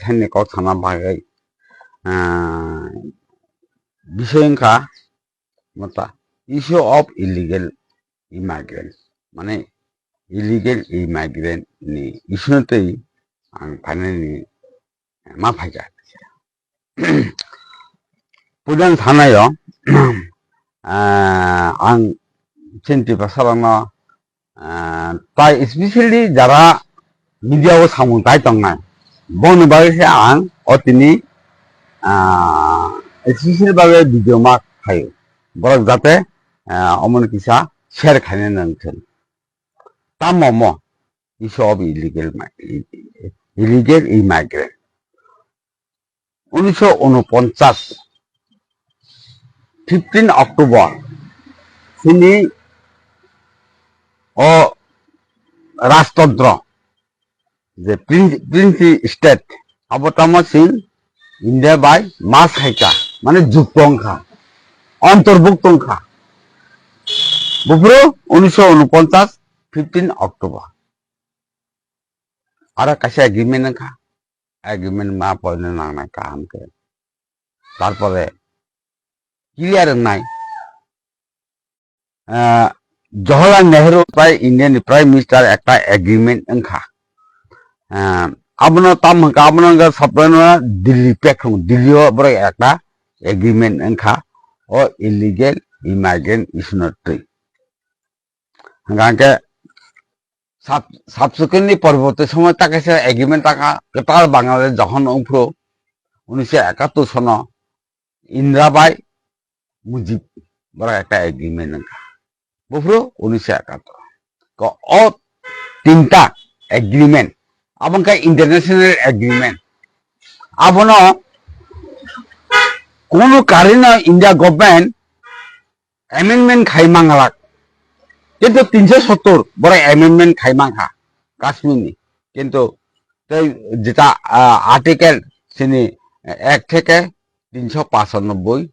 thanne ko thana bagai বিষয় অংখা মতা issue of illegal immigrant মানে illegal immigrant ni issue ang panani mafaja pudan thanayo ang cinti pasarana tai especially jara media o samun tai tongnai bon bagse ang otini especially bagai video mak khayo borok jate omon kisa share khane nangthon tamomo issue of illegal immigrant 1949 15 অক্টোবর তিনি ও রাজতন্ত্র যে princely state অবতম Singh India by মাস হাইকা মানে যুক্ত অংশা অন্তর্ভুক্ত অংশা বুফরো 1949 15 অক্টোবর আর কাছে এগ্রিমেন্ট অংশা এগ্রিমেন্ট মা পয়নে নাংনা কামকে তারপরে ক্লিয়ার নাই জওহরলাল নেহরু প্রায় ইন্ডিয়ান প্রাইম মিনিস্টার একটা agreement অংখা abno tam ka abno ga sapna Delhi pekong Delhi bro একটা এগ্রিমেন্ট অংখা ও ইলিগেল ইমাইগ্রেন্ট ইজ নট ট্রি হাঙ্গাকে সাবসিকুয়েন্টলি পরবর্তী সময় তাকে এগ্রিমেন্ট টাকা গোটাল বাংলাদেশ যখন উঠো 1971 সন ইন্দিরাবাই মুজিব বড় একটা এগ্রিমেন্ট অংখা বুফরো 1971 ও তিনটা agreement abangka international agreement abono kono karina India government amendment khaimangalak kintu 370 bora amendment khaimangha Kashmir ni kintu jeta article sini 1 থেকে 395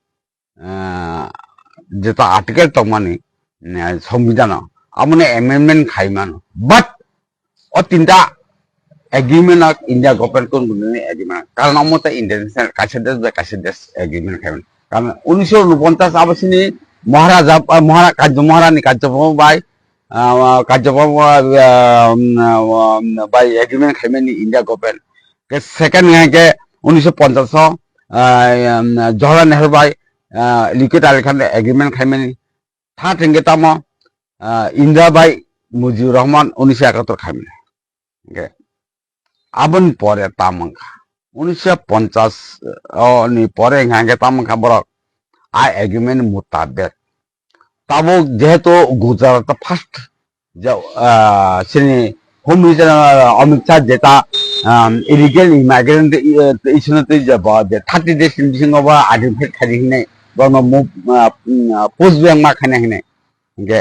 jeta article tongmani সংবিধান amone amendment khaimano but o tinta agreement of India government kon gunni agreement karon amota international kasedes agreement khaben karon 1949 abasini maharaja maharani kajjapam bai by agreement khaimeni India government ke second ke 1950 Jawaharlal Nehru bai liquid alkhan agreement khaimeni third ke tamo Indira bai Mujibur Rahman 1971 khaimeni okay abon pore tamangka 1950 ni pore ngange tamangka borok I agreement mutabek tabo jehetu Gujarat first je sini home minister Amit Shah jeta illegal immigrant issue je 30 days singo ba identify khari hine bono post bank ma khane hine ge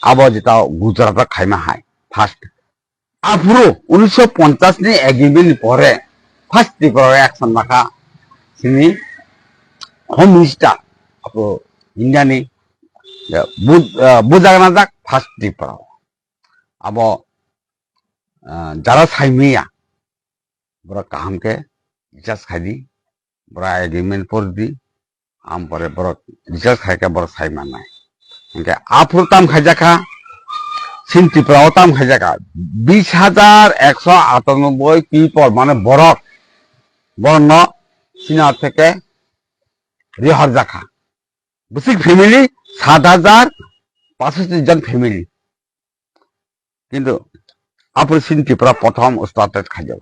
abo jeta Gujarat khaima hai first afro 1950 ni agreement pore first Tripura action maka sini home minister apo India ni bujagna jak first Tripura abo jara saimiya bora kaham ke just khadi bora agreement por di am pore bora just khaike bora saima nai ke afro tam khajaka Sinti Prawatam Hajaka 20,198 people মানে বরক বর্ণ সিনা থেকে রিহার জাখা basic family 7,500 জন family কিন্তু আপনি সিনটি প্রা প্রথম started খাজাব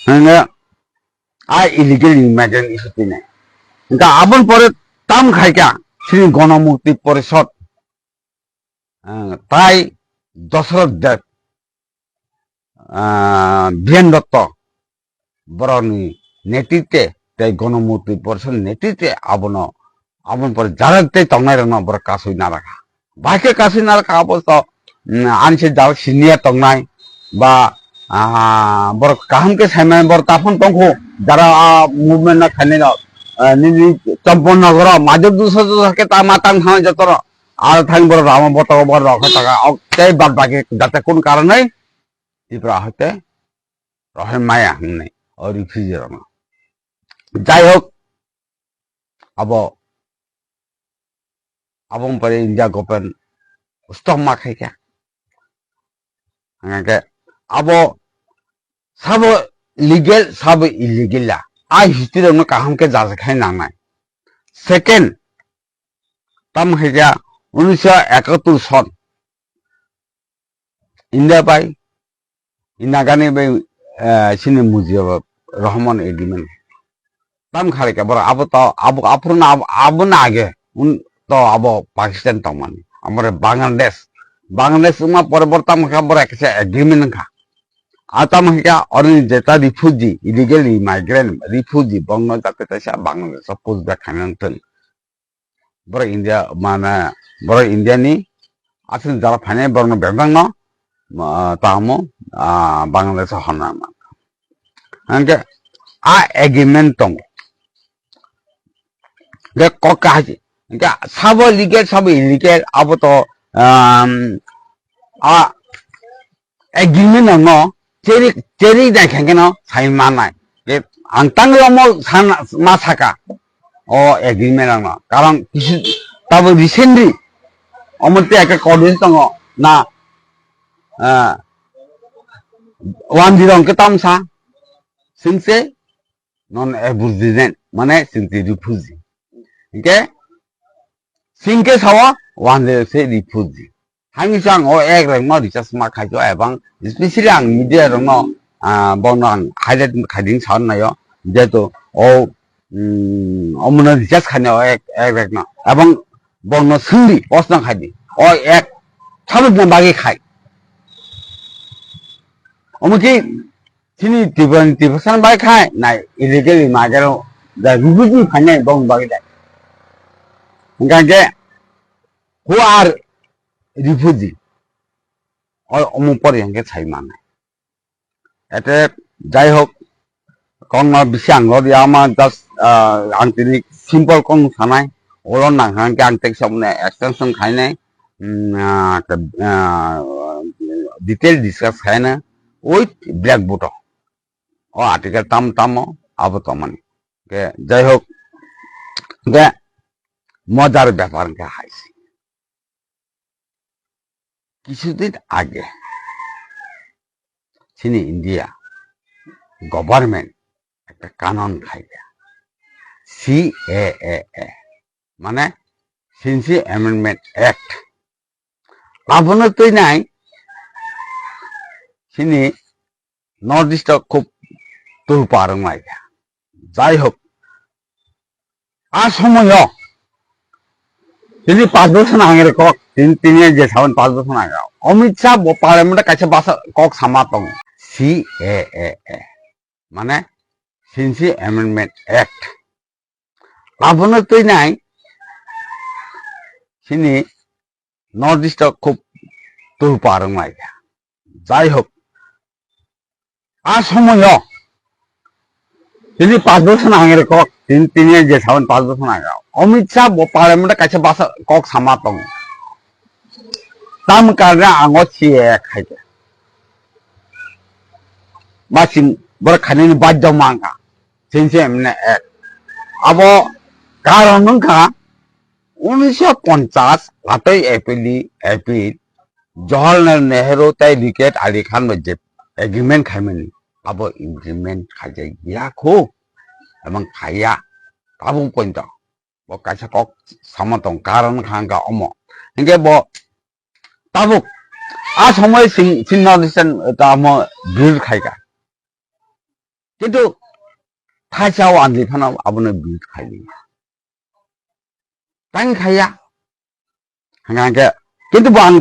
হ্যাঁ I illegal immigrant ইস্যুতে নাই কিন্তু আপন পরে তাম খাইকা শ্রী গণমুক্তি পরিষদ তাই দশরথ দেব বীরেন দত্ত বরনি নেতৃত্বে তাই গণমূর্তি পরিষদ নেতৃত্বে আবন পরে যারাতে তংনাই রং বড় কাসুই না রাখা বাকি কাসুই না রাখা অবস্থা আনছে যাও সিনিয়র তংনাই বা বড় কাহামকে সাইমান বড় তাফন তংখো যারা মুভমেন্ট না খানে নিনি চম্পননগর মাজর দুশো থাকে তা মাতাং হয় যতর আর থাং বড় রাম বত বড় রক্ষা টাকা তাই বাদ বাকি যাতে কোন কারণে ত্রিপুরা হতে রহে মায়া নেই রিফিউজি রঙ যাই হোক abo abong pare India gopen stop makai kya angke abo sabo legal sabo illegal la a history rong kaham ke ja khai na nai second tam heja 1971 son India pai inagani bai sini mujib Rahman agreement tam khare ke bor abo to abo apurna abo na age un to abo Pakistan to man amar Bangladesh ma পরবর্তী খবর একটা agreement খা আতাম হিকা অরনি যেটা refugee illegal migrant refugee বংন জাতে তাইসা Bangladesh post back খানান্তন বড় India মানে বড় ইন্ডিয়ানি আছেন যারা ফাইনে বর্ণ বেবাং ন তামো বাংলাদেশ হনা মান আনকে আ এগ্রিমেন্ট তং গে ককা হাজি গে সাব লিগেল সাব ইলিগেল আবো তো agreement no ceri dai khang no sai manai ke angtang lomo ma saka o agreement no karon kisu tabo recently omote ekta code tongo na one dirong ke tamsa singse non aboriginal mane singse refugee ke singke sawa one se refugee 항상 애그랑 뭐 리서치 막 하죠 애방 스페셜히 안 미디어 뭐 뭐는 하이라이트 가딩 잘나요 이제도 어머나 리서치 하네요 애그랑 애방 뭐는 승리 어스랑 하디 애 차분히 막이 가이 어머니 진이 디버선 바이 가이 나 이리게 마가로 나 루비지 가네 뭐 막이 돼 그러니까 이제 who are refugee অমুক পরে এঙ্গে ছাই মানে এতে যাই হোক কং বেশি আংল দিয়া আমার জাস্ট আংটিনি সিম্পল কং সানাই ওলন নাংহাंके আংটেক সামনে এক্সটেনশন খাইনাই ডিটেল ডিসকাস খাইনা উইথ ব্ল্যাক বুট ও আর্টিকেল তাম আবো তো মানে যাই হোক মজার ব্যাপার হাইছি কিছুদিন আগে চিনি ইন্ডিয়া গভর্নমেন্ট একটা কানুন খাইয়া CAA মানে সিনসি অ্যামেন্ডমেন্ট অ্যাক্ট লাভনের তুই নাই চিনি নর্থ ইস্ট খুব তোর পারং লাইয়া যাই হোক আর সময় তিনি 5 বছর আগের কক তিনি যে সাবান 5 বছর আগে অমিত শাহ পার্লামেন্টের কাছে বাসা কক সামাতং CAA মানে সিনসি অ্যামেন্ডমেন্ট অ্যাক্ট লাভনের তুই নাই তিনি নর্থ ইস্ট খুব তোর পারং লাইয়া যাই হোক আর সময় তিনি 5 বছর আগের কক তিনি যে সাবান 5 বছর আগে অমিত শাহ পার্লামেন্টের কাছে বাসা কক সামাতং তাম কারণে আঙো CAA খাইতে বাসিম বড় খানিনি বাধ্য মাঙ্গা সিনসি এমনে এক আবো কারণ নঙ্কা 1950 8 এপ্রিল জওহরলাল নেহেরু তাই লিকেট আলী খান মধ্যে এগ্রিমেন্ট খাইমেনি আবো ইমপ্লিমেন্ট খাইতে গিয়াখো এবং খাইয়া তাবুং পয়েন্ট ব কাছে কক সামাতং কারণ খাঙ্গা অমো ইনকে ব তাবুক আ সময় সিগনালিশন তামো বিল খাইকা কিন্তু থাইসাও আনলি ফানাও আবনে বিল খাইলি তাই খাইয়া হাঙ্গাকে কিন্তু বাং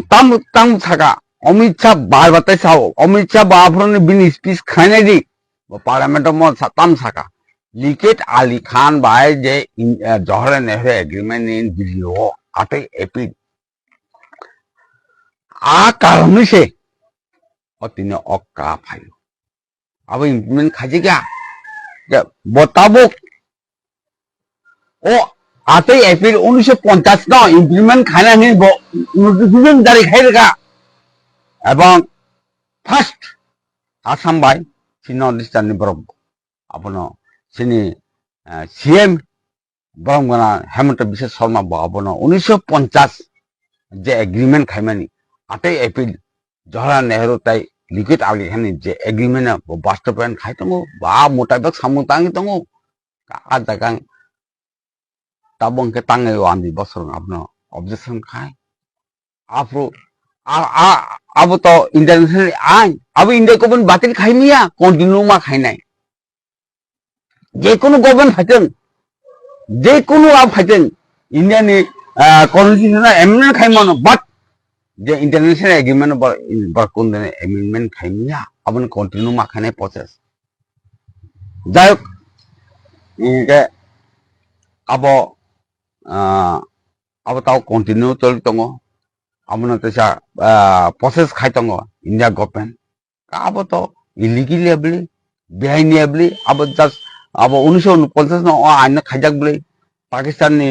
তাম থাকা অমিত শাহ বারবাতে সাও অমিত শাহ বাফরনে বিন স্পিচ খাইনাই দি পার্লামেন্ট ম তাম থাকা লিকেট আলী খান বাই যে Jawaharlal Nehru agreement in Delhi 8 April आ कारण से और तीन अक्का फाइल अब इम्प्लीमेंट खाजी क्या बताबो ओ 8 एप्रिल 1950 ना इम्प्लीमेंट खाना नहीं नोटिफिकेशन जारी खाएगा एवं फर्स्ट आसाम बाय चिन्ह निस्तानी बरम abono sini CM borongana Hemanta Biswa Sarma bo abono 1950 je agreement khaimani 8 April Jawaharlal Nehru tai liquid agreement je agreement bo bastobayan khai tongo ba motabek samung tangi tongo ka dagang tabong ke tangai wandi bosor abono objection khai afro abo to international ain abo India ko bon batil khaimiya continue ma khainai je kono government phaiteng je kono ab phaiteng India ni constitutional amendment khaimano but je international agreement bar kon dene amendment khaimiya abon continue ma khainai process jayok inge abo abo tau continue tol tongo abono tesa process khai tongo India government abo to illegally behind abo just abo 1949 no aina khajak bli Pakistan ni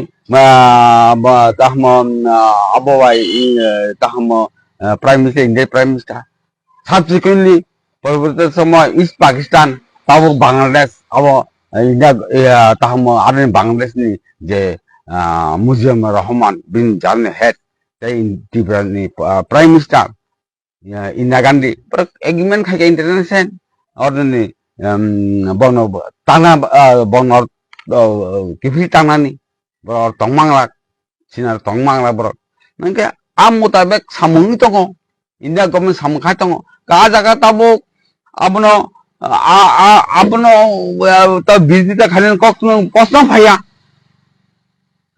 tahmo abo wai tahmo prime minister India prime minister subsequently পরবর্তী সময় east Pakistan তাও Bangladesh abo India tahmo arin Bangladesh ni je Muziaur Rahman bin Jalne head tai ni prime minister Indira Gandhi agreement khai international ordinary bono tana bono kipi tanani bor tongmangla sinar tongmangla bor nangke am mutabek samungi tongo India government samung khai tongo ka jaga tabo abono abono ta bizita khalen kok প্রশ্ন ভাইয়া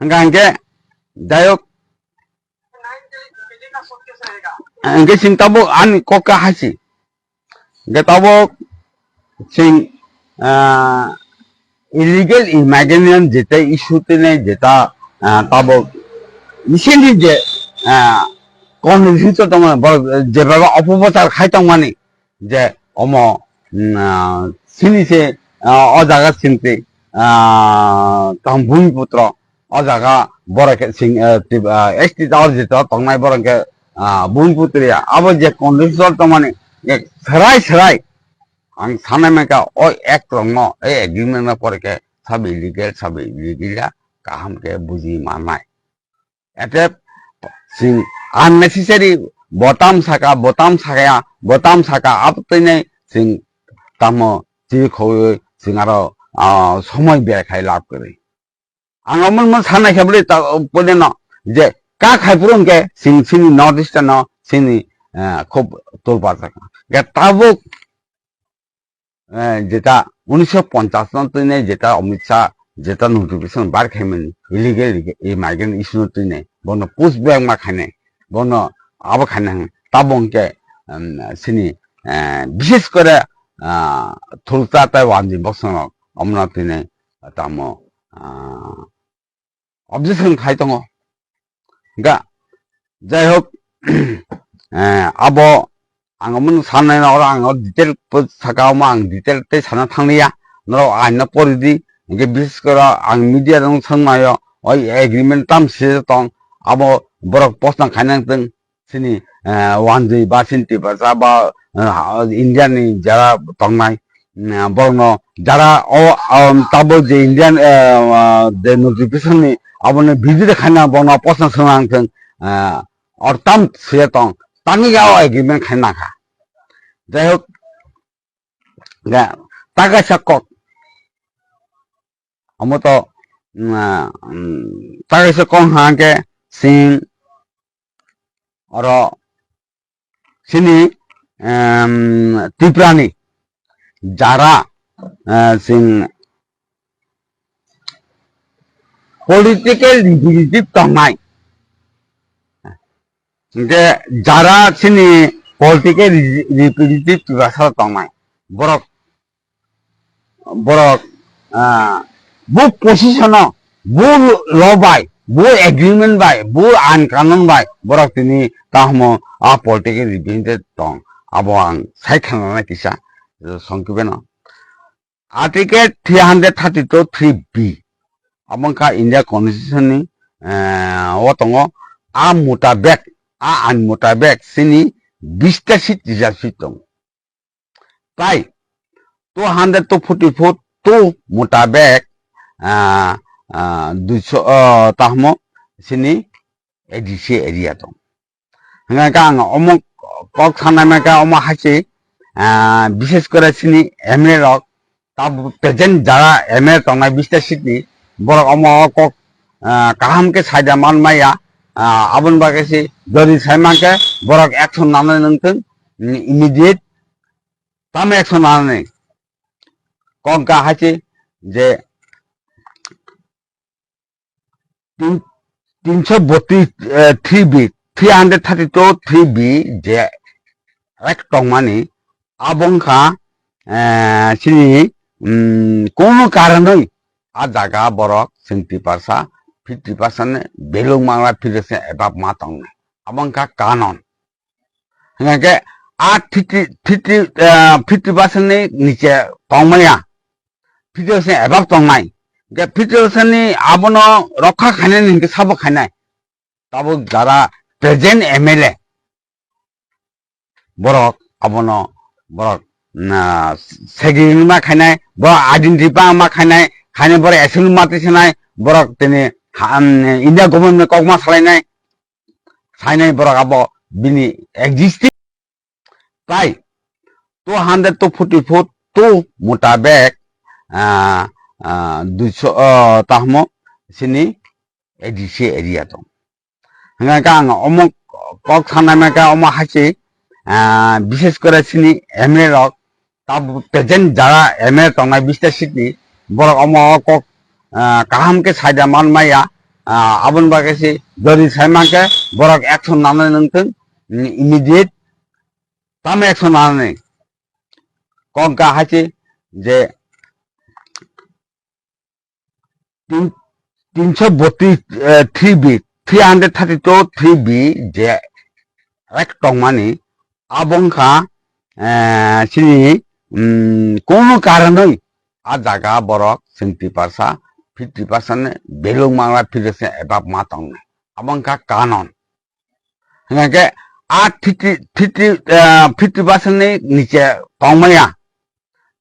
hangke dayok hangke sing tabo an koka hasi ge tabo sing illegal immigration যেটা ইস্যুতে নেই যেটা তবে recently যে convince তোমার যেভাবে অপপ্রচার খাইতাম মানে যে অম সিনিসে অজাগা চিনতে তখন ভূমিপুত্র অজাগা বড়কে সিং এসটি যাওয়ার যেটা তংনাই বড়কে ভূমিপুত্রিয়া আবার যে কনভিন্স তো মানে সেরাই সেরাই ang sana mereka ek rongo agreement na porke sab illegal kaham ke buji manai ete sing unnecessary botam saka aptene sing tamo ji khoi singaro somoy ber khai lab kore ang amon sana khabli ta pole na je ka khai puron ke sing north east na sing খুব তোলপাড় থাকা tabuk যেটা 1950 তুইনে যেটা অমিত শাহ যেটা notification বার খাইমেন illegal এই migrant issue তুইনে বন post bank মা খাইনে বন আবো খাইনে তাবংকে সিনি বিশেষ করে থুলতা তাই ওয়ানজি বসন অমনা তুইনে তামো অবজেকশন খাই দङ গা যাই হোক আবো आंगमन साननाय ना आंग डिटेल साकावमा आं डिटेल ते साना थांलिया नरो आइना परिदि के बिस कर आं मीडिया दं संनायो ओइ एग्रीमेंट ताम से तंग आबो बरक पोस्टना खाइनां तंग सिनि वानजै बासिनति बाजा बा इन्डियानि जारा तंगनाय बरनो जारा ओ ताबो जे इन्डियान जे नोटिफिकेशन नि आबोने भिडियो खाइना बना पोस्टना संनां तंग और ताम से तंग तानी गाव एग्रीमेंट खाइना खा যাই হোক টাকা সাক্ষক আমত টাকা সাক্ষক হাঁকে সিং আর সিনি ত্রিপুরানি যারা সিং পলিটিক্যাল রিপ্রেজেন্টেটিভ তংনাই যে যারা সিনি political representative bahasa tongmai borok bu position bu law by bu agreement by bu an kanon by borok tini tahmo a political representative tong abo ang sai khana kisa songkibe no article 332 3b amongka India constitution ni o tongo a mutabek a an mutabek sini 20টা seat reserve seat দङ প্রায় 244 তো মোতাবেক 200 tahmo sini edisi area dong. Hingga kang omong kok sana mereka omong hasil বিশেষ করে sini MA rok tab present jara MA tong na bista city borok omong kok kaham ke saja man maya abon bagasi dari saya mangke borok action nana nenteng immediate tam action nana kok ka hasil je 332 332 je এক টংমানি আবংখা sini কোনো কারণেই জায়গা বরক 50% বেলুং মাংলা ফিরেছে এবার মা টং আবংখা কানন হ্যাঁ আর 50% নিচে টংমাইয়া ফিরেছে এবার টংমাই 50% আবনো রক্ষা খাইনাই নিকে সাবো খাইনাই তাবো যারা present MLA borok abono borok segini ma khainai borok identify ma khainai borok esul mati sanai borok tini India government kokma salai borok abo bini existing tai 244 to mutabek 200 tahmo sini edisi area dong. Hingga kang omong kok sana mereka omong hasil বিশেষ করে sini MA rok tab present jara MA tong na bista city borok omong kok kaham ke saja man maya abon bagasi dari saya mangke borok action nana nenteng immediate tam action nana kok ka hasil je 332 je এক টংমানি আবংখা sini কোনো কারণেই জায়গা বরক 50% বেলুং মাংলা ফিরেছে এবার মা টং আবংখা কানন হ্যাঁ আর 50% নিচে টংমাইয়া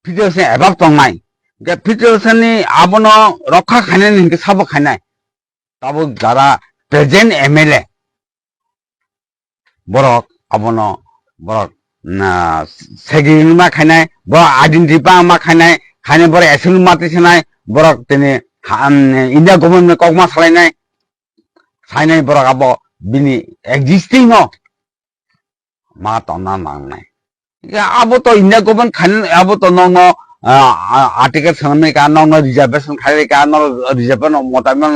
ফিরেছে এবার টংমাই 50% আবনো রক্ষা খাইনাই নিকে সাবো খাইনাই তাবো যারা present MLA borok abono borok segini ma khainai borok identify ma khainai borok esul mati sanai borok tini India government kokma salai borok abo bini existing no ma tona nangnai abo to India government khainai abo to no article sanai ka no reservation khainai ka no reservation motamen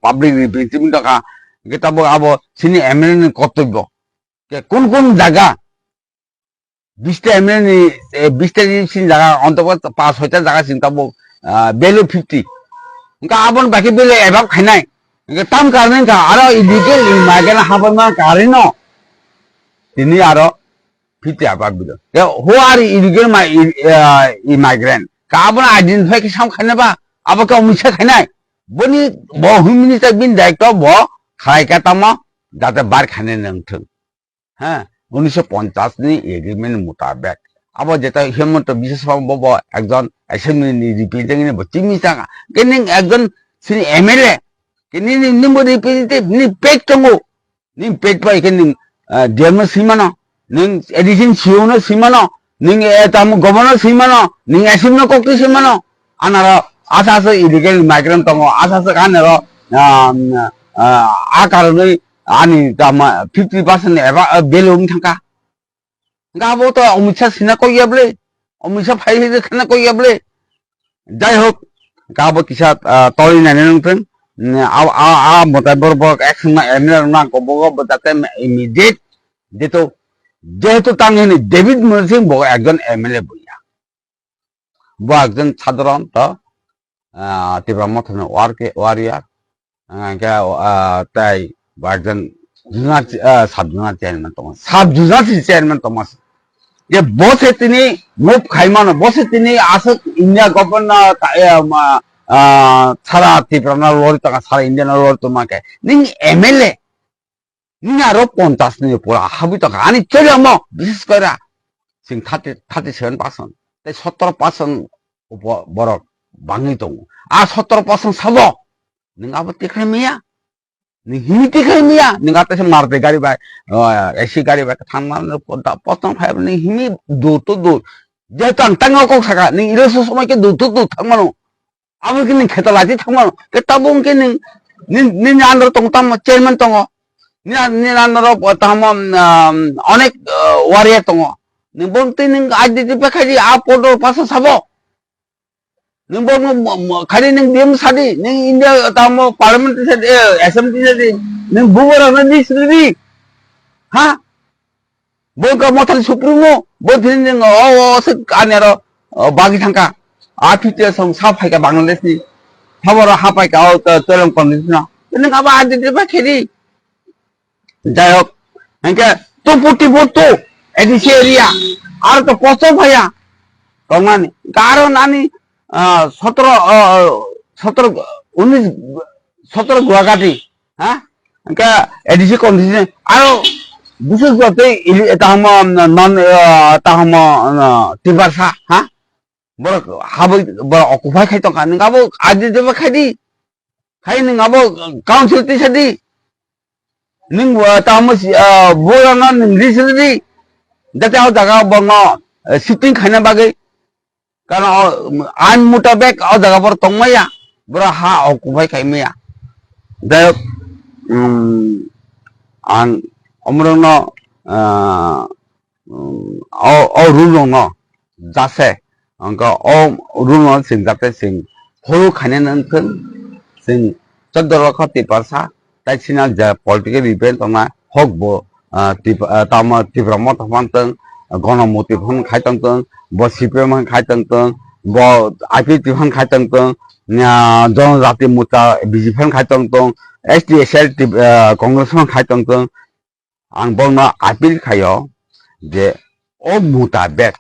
public representative ka কিতাব আবো sini MLA কর্তব্য কোন কোন জায়গা 20টা MLA 20টা sini জায়গা অন্তত 5-6টা জায়গা চিন্তাবো বেলু 50 আবন বাকি বেলে এভাব খাইনাই তাম কারণে আরো ইলিগেল ইমাইগ্রেন্ট হাবামা কারণ তিনি আরো 50 আবার বিল হো আর ইলিগেল ইমাইগ্রেন্ট কাবন আইডেন্টিফাই কি সাম খাইনাবা আবাকে অমিশা খাইনাই বনি হোম মিনিস্টার বিন ডাইরেক্টর ব খাইকা তামা যাতে বার খানে নংথং হ্যাঁ 1950 ni এগ্রিমেন্ট মোতাবেক আবার যেটা হেমন্ত বিশেষ বব একজন অ্যাসেম্বলি রিপ্রেজেন্টেটিভ বচিমি টাকা কেনিং একজন সিনি MLA কেনি নিম্ব রিপ্রেজেন্টেটিভ নি পেক তঙ্গো নি পেক পাই কেনি ডিএম সিমানো নিং এডিশন সিওনো সিমানো নিং তাম গভর্নর সিমানো নিং অ্যাসেম্বলি কোকটি সিমানো আনারা আসাসে ইলিগেল মাইগ্রেন্ট তঙ্গো আসাসে কানেরো কারণে আনি 50% এবার বেলুং থাকা গাবো তো অমিশা সিনা কইয়াবলে অমিশা ফাইলে খানা কইয়াবলে যাই হোক গাবো কিসা তরি নাইনে নংথেন মতাবর বক একসময় এমএলএ না কবো যাতে ইমিডিয়েট যেহেতু তাংহিনি ডেভিড মুরসিং বক একজন MLA বইয়া ব একজন সাধারণত তীব্র মথন ওয়ারিয়ার তাই বা একজন সাব জুনার চেয়ারম্যান তোমার সাব জুনার চেয়ারম্যান তোমার যে বসে তিনি মুখ খাইমানো বসে তিনি আসক ইন্ডিয়া গভর্নর সারা ত্রিপুরা লড়ি টাকা সারা ইন্ডিয়ান লড়ি তোমাকে নিং MLA নিং আরো 50 নি পুরা হাবি টাকা আনি চলে বিশেষ করে সিং 37% তাই 17% borok bangi tong a 17% sabo ning abo tikrai miya ning himi tikrai miya ning ata se marte gari bai esi gari bai thangman potong phai ning himi do to do je tang tang ko saka ning ire so somai ke do to do thangmano abo ke ning kheta lati thangmano ke tabung ke ning andro tong tam chairman tong নি andro tam onek warrior tong ning bon ning identity pa khai a podo pasa sabo ning bon khari ning dim sadi ning india tam parliament sadi assembly sadi ning bubara na ni sidi ha bo ka mothal supremo bo thin ning o se anero bagi thangka a phite song sa phai ka bangladesh ni habara ha pai ka o telang kondisna ning aba identity pa khedi যাই হোক তো পুটি পড়তো এদিকে area আর তো কত ভাইয়া কমানি কারণ আমি 17 গুয়াহাটি হ্যাঁ এদিকে কন্ডিশন আরো বিশেষ করে তাহম নন তাহম টিবাসা হ্যাঁ বড় হাবই বড় অকুপাই খাইতো কান গাবো আজ দেবে খাইদি খাই নগাবো council টিসাদি ning tamu borana ning risidi date au daga bongo shifting khana bagai kana an mutabek au daga por tongmaya bora ha okubai kaimaya dayok an omrono au rulono jase angka au rulono sing jate sing horu khane nanthun sing chodoro khati parsa তাই সিনা যে political event না হক বো তাম ত্রিপুরা তখন গণমতি phone খাইতং ব CPM খাইতং ব আইপিটি ফোন খাইতং জনজাতি মোর্চা বিজেপি ফোন খাইতং এসটি এসএল কংগ্রেস ফোন খাইতং आं बंग आपिल खायो जे ओ मुताबेक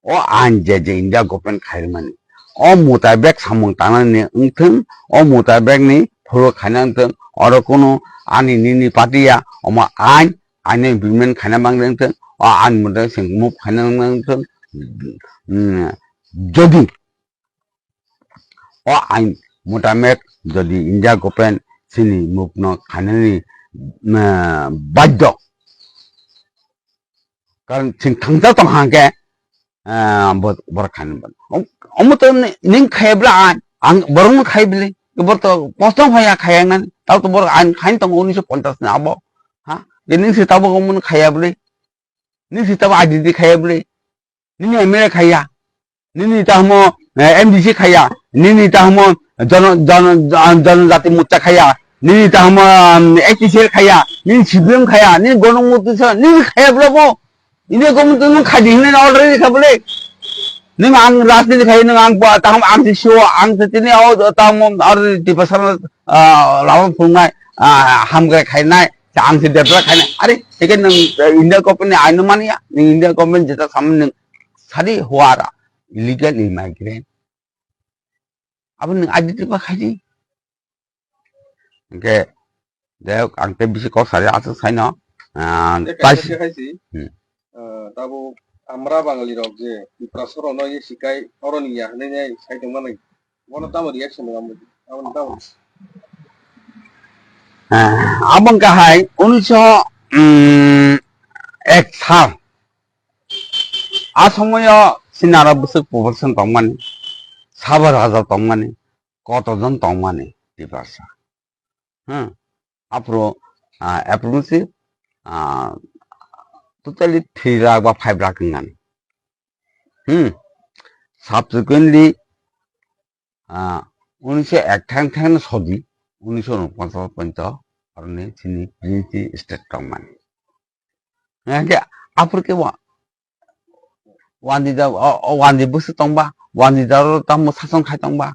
ओ आन जे इंडिया गवर्नमेंट खाइरमानि ओ मुताबेक सामं तानानि उंथों ओ मुताबेक नि फलो खाइनांथों और कोनो आनि निनि पार्टिया अमा आइन इमप्लिमेंट खाना बांगथों ओ आन मुदा सिं मुभ खाइनांथों जदि ओ आइन मुताबेक जदि इंडिया गवर्नमेंट सिनि मुभ न खानानि बाध्य कारण सिं थांजा तंहांके बर खानबन अमत निं खायब्ला आं बरं खायब्ले बर तो पस्तं फाया खायांगन ताव तो बर आं खाइन तंग 1950 ना आबो हा जे निं से ताबो गमन खायाब्ले निं से ताबो आदिदि खायाब्ले निं एमए खाया निं ताहमो एमडीसी खाया निं ताहमो जनजाति मोर्चा खाया निं ताहमो एचसीएल खाया निं सीपीएम खाया निं गणमुक्ति स निं खायाब्लाबो इंडिया गवर्नमेंट नों खादि होननाय अलरेडि खाबले नों आं राजनीति खायो नों आं ताहम आं सिओ आं तिनि औ ताहम और दिपासन लावन फुंनाय हामगाय खायनाय आं से देबला खायनाय अरे एके नों इंडिया गवर्नमेंट आइन मानिया नों इंडिया गवर्नमेंट जेता सामने नों सारि हुआरा इलीगल इमाइग्रेंट अब नों आइडेंटिफाइ खायदि ओके देख आं ते बिसि को सारि आसो साइनो पाइस তাবো আমরা বাঙালি রক যে প্রাসর নয় শিকাই অরনিয়া হনে সাইতে মানে বন তাম রিঅ্যাকশন আমন তাম abang kahai 1901 সাল আসময় সিনারা বসে প্রফেশন তংমানি 7,000 তংমানি কতজন তংমানি দিবাসা আপরো অ্যাপ্রোচিভ totally 3 lakh বা 5 lakh ngan subsequently 1901 থাং সদি 1949 পর্যন্ত আরনে চিনি প্রিন্সি স্টেট তংমান নাকে আপুরকে ওয়ানদি বসে তংবা ওয়ানদি দার তাম সাসন খাই তংবা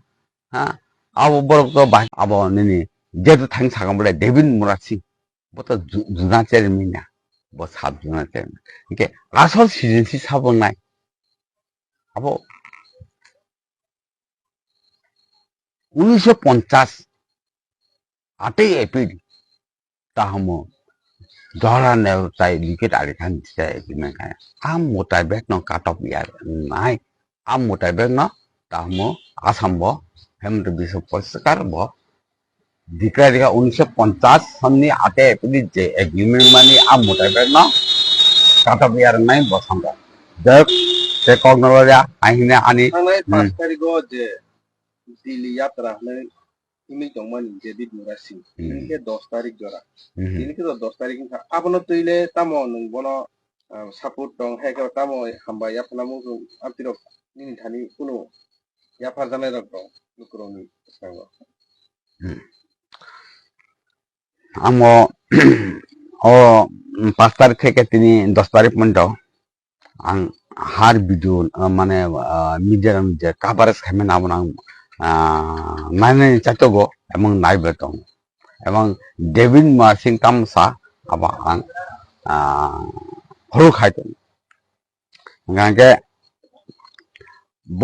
হ্যাঁ আবো বরক তো বাই আবো নিনি যেটো থাং সাগামলে ডেভিড মুরাসি বত জুনা চেয়ারম্যান 뭐 사분한테 이게 아설 시즌시 사분나이 아보 1950 আটে এপ্রিল তাহমো দরা নেও তাই লিকেট আরিখান দিছে এগ্রিমেন্ট খায় আম মোটাই বেক ন কাট অফ ইয়ার নাই আম মোটাই বেক ন তাহমো আসামবো হেমন্ত বিশ্ব পরিষ্কার ব ডিক্লেয়ারিকা 1950 সননি 8 এপ্রিল যে এগ্রিমেন্ট মানি আমুটাইবেন ন কাটা বিয়ার নাই বসন্ত দেখ সে কগ্নলয়া আহিনে আনি थांनाय 5 तारिखाव जे दिल्ली यात्रा होननाय इमेल दंमोन जे बिदमुरा सिं इनके 10 तारिख जरा इनके 10 तारिख आबनो तैले तामो नंबनो सापोर्ट दं हेके तामो हामबा याफना मुजु आतिरो निनि थानि कुनो याफार जानाय रक दं नुकरनि सांगो আমো ও 5 তারিখ থেকে তিনি 10 তারিখ পর্যন্ত আং হার ভিডিও মানে মিডিয়ার যে কাভারেজ খাইমেন আবন আং নাইনে চাইতগো এবং নাইবে দं এবং ডেভিড মার্সিং কামসা আবা আং হরু খাইতেন গাঙ্গে ব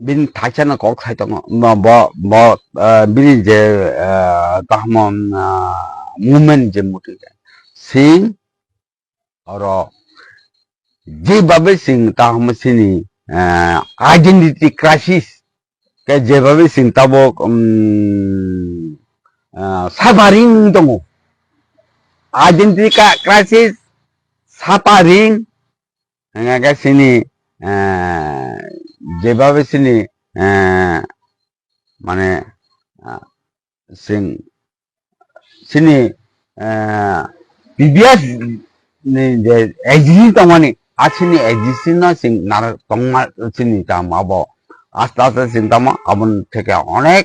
bin thaichana kok saitong bo bini je tahmon movement je muti sing oro যেভাবে সিং তাহম সিনি আইডেন্টিটি ক্রাইসিস কে যেভাবে সিং তাবো সাফারিং দङ আইডেন্টিটি ক্রাইসিস সাফারিং কে সিনি যেভাবে সিনি মানে সিং সিনি PBS ni je exist tamani achini exist na sing nar tongma chini ta mabo asta asta sing tama abon থেকে অনেক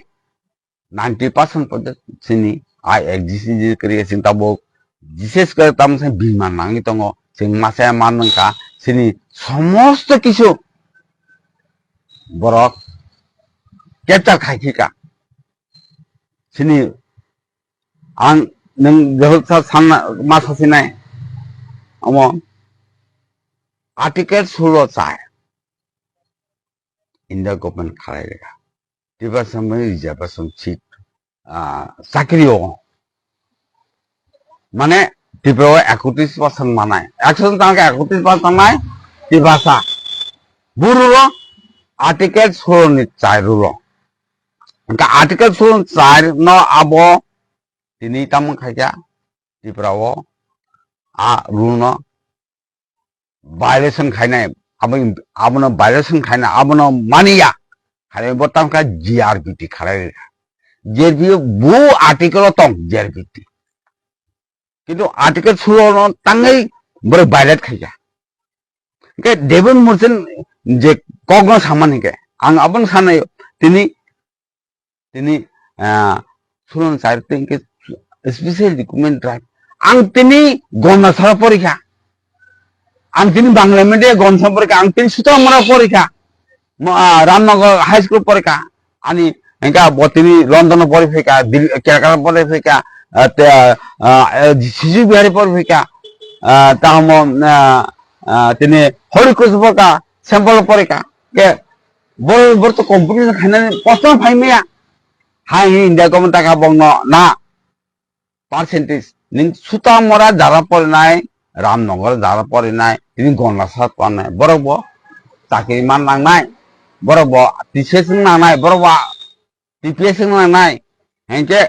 90% পর্যন্ত চিনি আই exist যে করিয়ে চিন্তা বক বিশেষ করে তাম সে বিমান নাঙ্গি তঙ্গ সিং মাসে মানকা চিনি সমস্ত কিছু বড় ক্যাপচার খাইখিকা চিনি আং नों जहलसा सान मा सासिनाय अमो आर्टिकल 16 चाय इंडिया गवर्नमेंट खालायगा दिबासम रिजार्वेशन सीट চাকরি মানে ত্রিপুরা 31% মানায় 100 টাকা 31% নাই দিবাসা বুরুলো आर्टिकल 16 नि চাই রুলো आर्टिकल 16 চাই ন আবো তিনি তাম খাইয়া ত্রিপুরাও rule violation খাইনাই আবনো violation খাইনা আবনো মানিয়া খাইলে বর্তমান কা জিআরবিটি খালাই জিআরবি বু আর্টিকেল তং জিআরবিটি কিন্তু আর্টিকেল 16 তাঙ্গাই বড় ভায়োলেট খাইয়া কে দেবন মুরসেন যে কগ্ন সামানিকে আং আবন সানাই তিনি তিনি শুনুন স্যার তিনকে স্পেশাল ডকুমেন্ট রাইট আং তিনি গণসারা পরীক্ষা আং তিনি বাংলা মিডিয়া গণসারা পরীক্ষা আং তিনি সুতামরা পরীক্ষা রামনগর হাই স্কুল পরীক্ষা আনি একা তিনি লন্ডন পরীক্ষা কেরাকার পরীক্ষা শিশু বিহারী পরীক্ষা তাহম তিনি হরিকৃষ্ণ পরীক্ষা স্যাম্পল পরীক্ষা কে বড় বড় তো কম্পিটিশন খাইনানি প্রথম ফাইমেয়া হাই ইন্ডিয়া গভর্নমেন্ট টাকা বংন না পার্সেন্টেজ नों सुतामरा जारा पड़नाय रामनगर जारा पड़नाय তিনি গণসাত পানায় বড় চাকরি মান নাংনায় বড় টিসিএস নাংনায় বড় টিপিএস নাংনায় হেঁকে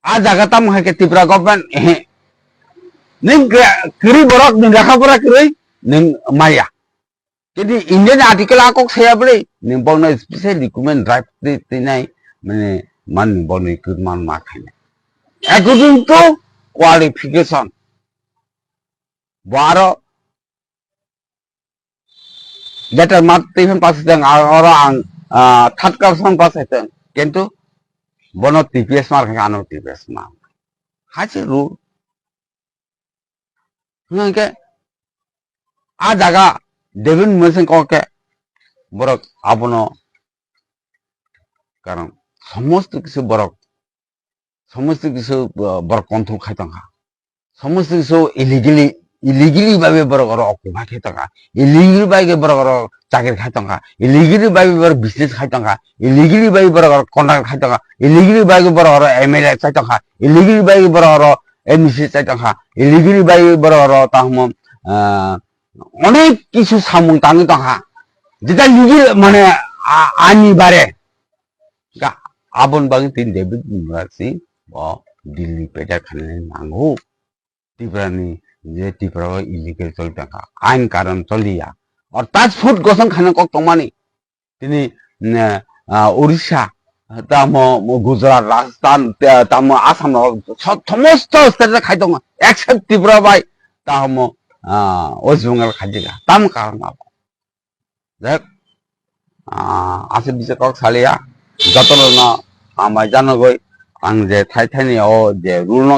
আ জায়গাতাম হেঁকে ত্রিপুরা গভর্নমেন্ট নों করি বড় নों লেখাপড়া করি नों মাইয়া কিন্তু ইন্ডিয়ান আর্টিকেল আকক সায়াবলে नों বলনো স্পেশাল ডকুমেন্ট ড্রাইভ দিনাই মানে মান বলনো মান মা খাইনা according to qualification baro letter mat tihan pas sedang orang third class pas sedang কিন্তু bono TPS mar kan TPS mar haji rule ngake a jaga devin mesin koke borok abono karon সমস্ত কিছু বড় সমস্ত কিছু বড় control খাইতাঙ্গা সমস্ত কিছু illegally ভাবে বড় বড় অকুপা খাইতাঙ্গা ইলিগেলি ভাবে বড় বড় চাকরি খাইতাঙ্গা ইলিগেলি ভাবে বড় বিজনেস খাইতাঙ্গা ইলিগেলি ভাবে বড় বড় কন্ট্রাক্ট খাইতাঙ্গা ইলিগেলি ভাবে বড় বড় এমএলএ চাইতাঙ্গা ইলিগেলি ভাবে বড় বড় এমসি চাইতাঙ্গা ইলিগেলি ভাবে বড় বড় তাহম অনেক কিছু সামুং টানি টাকা যেটা নিজে মানে আনি বারে আবন বাগি তিন ডেভিড মুরাসি দিল্লি পেটা খানে নাঙ্গো ত্রিপুরানি যে ত্রিপুরা ইলিগেল চলবে আইন কারণ চলিয়া আর তাজ ফুড গসং খানে কক তমানি তিনি উড়িষ্যা তাম গুজরাট রাজস্থান তাম আসাম সমস্ত স্টেটে খাই দङ एक्सेप्ट ত্রিপুরা বাই তাম ওয়েস্ট বেঙ্গল খাইজিগা তাম কারণ দেখ আছে বিচে কক সালিয়া যতন না আমায় জানো গই आं जे थाइ थाइनि ओ जे रुल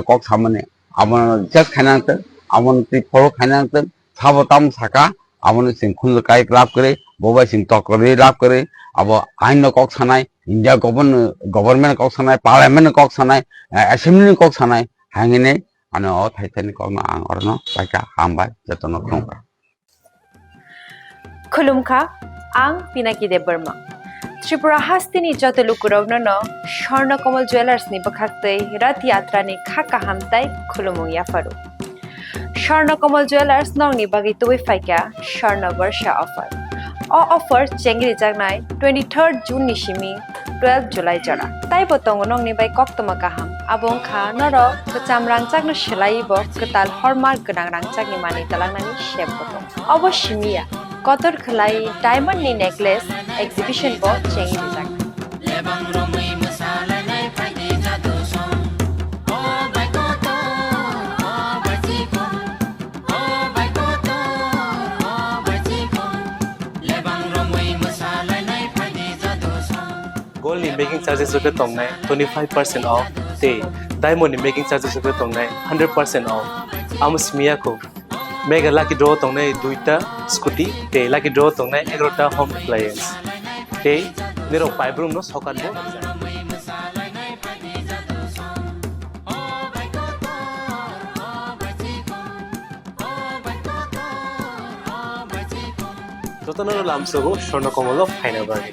কক सामने आमन जस्ट खाइनांगते आमन ति फलो खाइनांगते साबो ताम साका आमन सिं खुन काई लाभ करे बोबाई सिं तकरे लाभ करे अब आइन কক सानाय इंडिया गवर्नमेंट কক सानाय पार्लियामेंट কক सानाय एसेंबली কক सानाय हांगिने आनो ओ थाइ थाइनि কক ना आं अरनो बाइका हामबाय जतन खंबा खुलुमखा आं पिनाकी देब बर्मा त्रिपुरा हास्तिनि जतलुकुरावनो स्वर्णकमल ज्वेलार्सनि बखाक्तै रथ यात्रानि खाका हामताय खुलुमुं याफारु स्वर्णकमल ज्वेलार्स नंनि बागै तुबै फाइका स्वर्ण वर्षा ऑफर ऑफर चेंगरि जागनाय 23 जून निसिमी 12 जुलाई जरा ताइ बतंग नंनि बाय कक्तमा गाहाम आबं खा नर कचाम रांचागनो सेलाइबो कताल हरमार्क गोनां रांचागनि मानि तलांनानि शेप बतंग अवश्यमिया कतर खलाई डायमंड नि नेकलेस एग्जिबिशन बो चेंगि जाग लेबां रोमै मोसालायनाय फायदि जादो सम ओ बायकोतो ओ बायजिको ओ बायकोतो ओ बायजिको लेबां रोमै मोसालायनाय फायदि जादो सम गोल्ड नि मेकिंग चार्जेस रुपे तंगनाय 25% ऑफ ते डायमंड नि मेकिंग चार्जेस रुपे तंगनाय 100% ऑफ आमस्मिया को मेगा लाकी ड्रॉ तंगनाय दुईटा स्कूटी ते लाकी ड्रॉ तंगनाय 11टा होम अप्लायंस ते निरो पाइब्रूम नो सकानबो যতনর লামসগো স্বর্ণকমল ফাইনা বাগে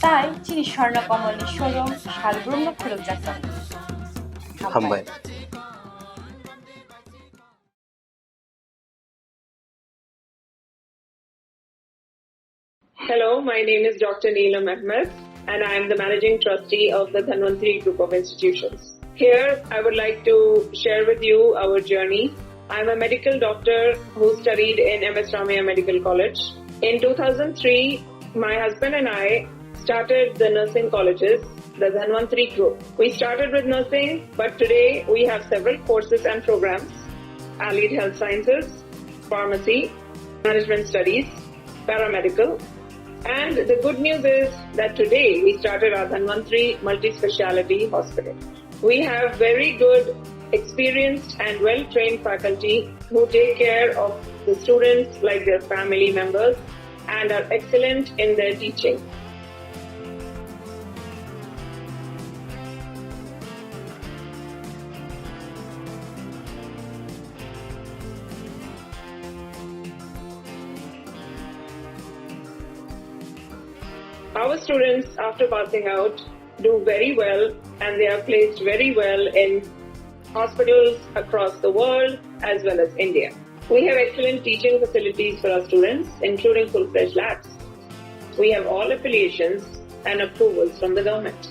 তাই চিনি স্বর্ণকমলনি শোরুম শালগ্রাম নো খুলুক যাচ্ছেন হামবাই Hello, my name is Dr. Neelam Ahmed and I am the Managing Trustee of the Dhanvantri Group of Institutions. Here, I would like to share with you our journey. I am a medical doctor who studied in MS Ramaiah Medical College. In 2003, my husband and I started the nursing colleges, the Dhanvantri Group. We started with nursing, but today we have several courses and programs: Allied Health Sciences, Pharmacy, Management Studies, Paramedical. And the good news is that today we started our Dhanvantri Multi-Speciality Hospital. We have very good, experienced and well-trained faculty who take care of the students like their family members and are excellent in their teaching. Our students, after passing out, do very well and they are placed very well in hospitals across the world as well as India. We have excellent teaching facilities for our students, including full-fledged labs. We have all affiliations and approvals from the government.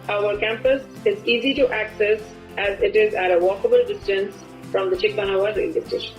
Our campus is easy to access as it is at a walkable distance from the Chikpanawar railway station.